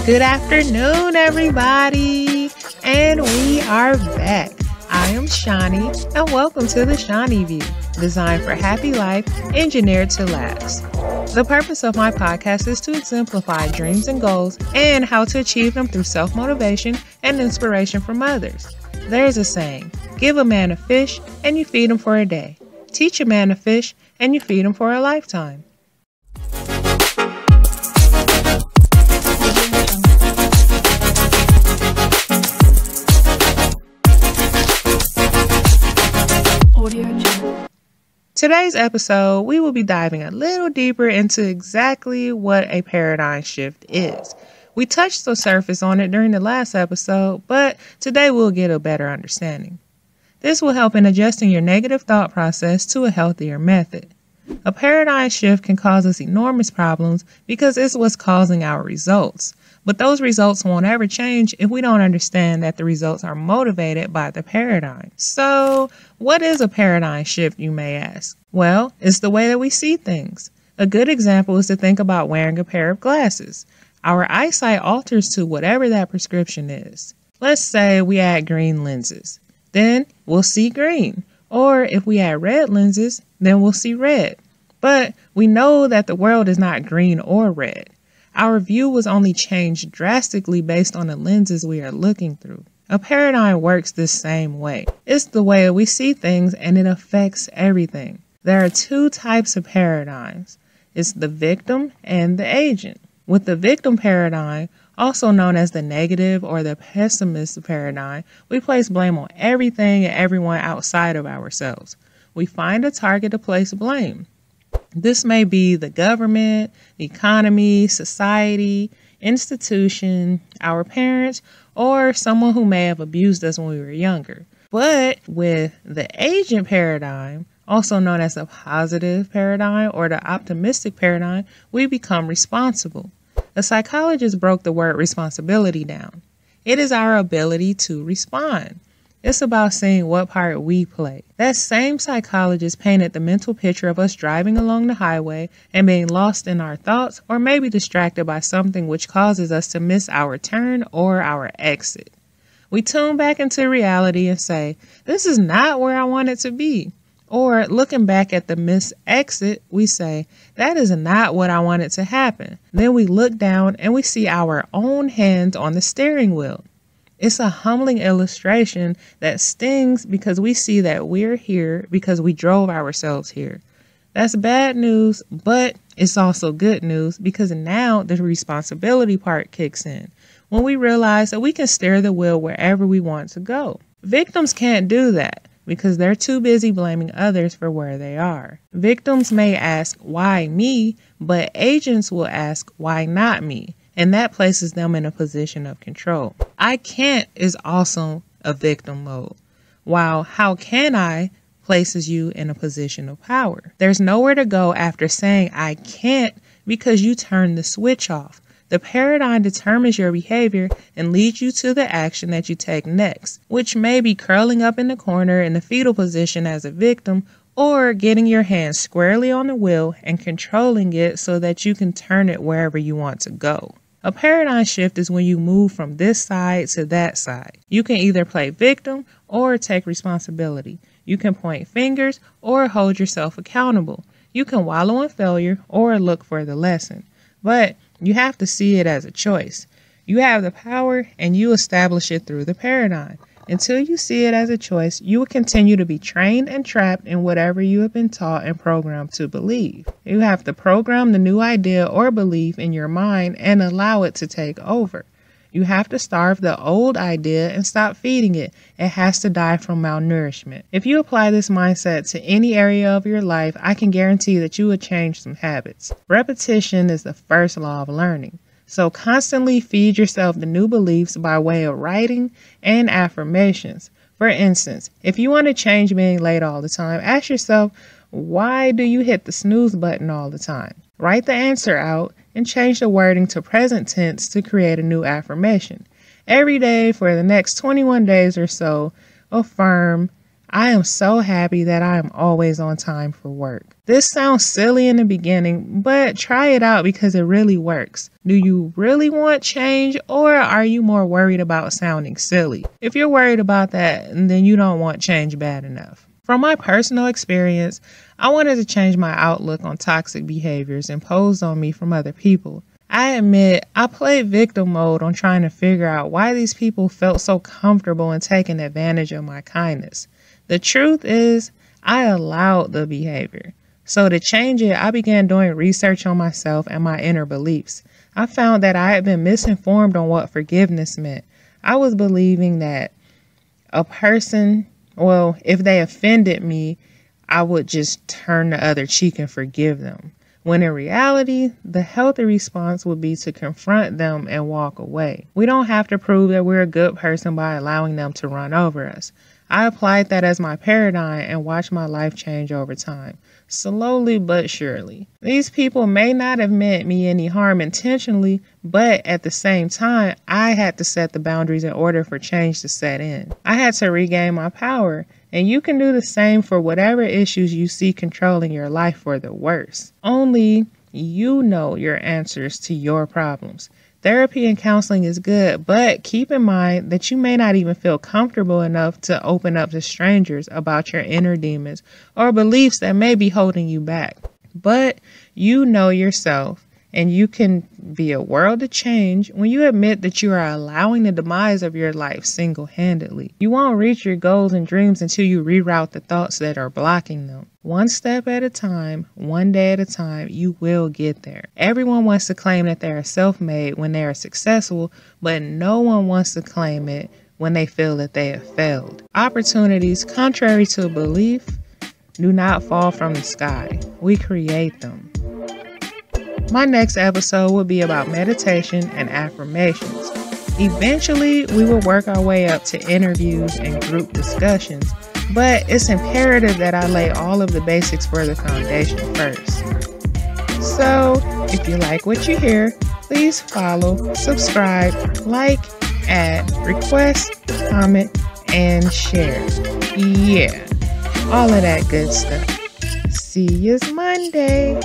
Good afternoon, everybody, and we are back. I am Shawnee, and welcome to TheShuneyView, designed for happy life, engineered to last. The purpose of my podcast is to exemplify dreams and goals and how to achieve them through self-motivation and inspiration from others. There's a saying, give a man a fish and you feed him for a day. Teach a man to fish and you feed him for a lifetime. Today's episode, we will be diving a little deeper into exactly what a paradigm shift is. We touched the surface on it during the last episode, but today we'll get a better understanding. This will help in adjusting your negative thought process to a healthier method. A paradigm shift can cause us enormous problems because it's what's causing our results. But those results won't ever change if we don't understand that the results are motivated by the paradigm. So, what is a paradigm shift, you may ask? Well, it's the way that we see things. A good example is to think about wearing a pair of glasses. Our eyesight alters to whatever that prescription is. Let's say we add green lenses. Then we'll see green. Or if we add red lenses, then we'll see red. But we know that the world is not green or red. Our view was only changed drastically based on the lenses we are looking through. A paradigm works this same way. It's the way we see things and it affects everything. There are two types of paradigms. It's the victim and the agent. With the victim paradigm, also known as the negative or the pessimist paradigm, we place blame on everything and everyone outside of ourselves. We find a target to place blame. This may be the government, the economy, society, institution, our parents, or someone who may have abused us when we were younger. But with the agent paradigm, also known as the positive paradigm or the optimistic paradigm, we become responsible. A psychologist broke the word responsibility down. It is our ability to respond. It's about seeing what part we play. That same psychologist painted the mental picture of us driving along the highway and being lost in our thoughts or maybe distracted by something which causes us to miss our turn or our exit. We tune back into reality and say, this is not where I want it to be. Or looking back at the missed exit, we say, that is not what I wanted to happen. Then we look down and we see our own hands on the steering wheel. It's a humbling illustration that stings because we see that we're here because we drove ourselves here. That's bad news, but it's also good news because now the responsibility part kicks in when we realize that we can steer the wheel wherever we want to go. Victims can't do that because they're too busy blaming others for where they are. Victims may ask, why me? But agents will ask, why not me? And that places them in a position of control. I can't is also a victim mode, while how can I places you in a position of power. There's nowhere to go after saying I can't because you turn the switch off. The paradigm determines your behavior and leads you to the action that you take next, which may be curling up in the corner in the fetal position as a victim or getting your hands squarely on the wheel and controlling it so that you can turn it wherever you want to go. A paradigm shift is when you move from this side to that side. You can either play victim or take responsibility. You can point fingers or hold yourself accountable. You can wallow in failure or look for the lesson. But you have to see it as a choice. You have the power and you establish it through the paradigm. Until you see it as a choice, you will continue to be trained and trapped in whatever you have been taught and programmed to believe. You have to program the new idea or belief in your mind and allow it to take over. You have to starve the old idea and stop feeding it. It has to die from malnourishment. If you apply this mindset to any area of your life, I can guarantee that you will change some habits. Repetition is the first law of learning. So constantly feed yourself the new beliefs by way of writing and affirmations. For instance, if you want to change being late all the time, ask yourself, why do you hit the snooze button all the time? Write the answer out and change the wording to present tense to create a new affirmation. Every day for the next 21 days or so, affirm, I am so happy that I am always on time for work. This sounds silly in the beginning, but try it out because it really works. Do you really want change, or are you more worried about sounding silly? If you're worried about that, then you don't want change bad enough. From my personal experience, I wanted to change my outlook on toxic behaviors imposed on me from other people. I admit I played victim mode on trying to figure out why these people felt so comfortable in taking advantage of my kindness. The truth is, I allowed the behavior. So to change it, I began doing research on myself and my inner beliefs. I found that I had been misinformed on what forgiveness meant. I was believing that a person, if they offended me, I would just turn the other cheek and forgive them. When in reality, the healthy response would be to confront them and walk away. We don't have to prove that we're a good person by allowing them to run over us. I applied that as my paradigm and watched my life change over time, slowly but surely. These people may not have meant me any harm intentionally, but at the same time, I had to set the boundaries in order for change to set in. I had to regain my power, and you can do the same for whatever issues you see controlling your life for the worse. Only you know your answers to your problems. Therapy and counseling is good, but keep in mind that you may not even feel comfortable enough to open up to strangers about your inner demons or beliefs that may be holding you back. But you know yourself, and you can be a world of change when you admit that you are allowing the demise of your life single-handedly. You won't reach your goals and dreams until you reroute the thoughts that are blocking them. One step at a time, one day at a time, you will get there. Everyone wants to claim that they are self-made when they are successful, but no one wants to claim it when they feel that they have failed. Opportunities, contrary to belief, do not fall from the sky. We create them. My next episode will be about meditation and affirmations. Eventually, we will work our way up to interviews and group discussions, but it's imperative that I lay all of the basics for the foundation first. So, if you like what you hear, please follow, subscribe, like, add, request, comment, and share. Yeah, all of that good stuff. See you Monday.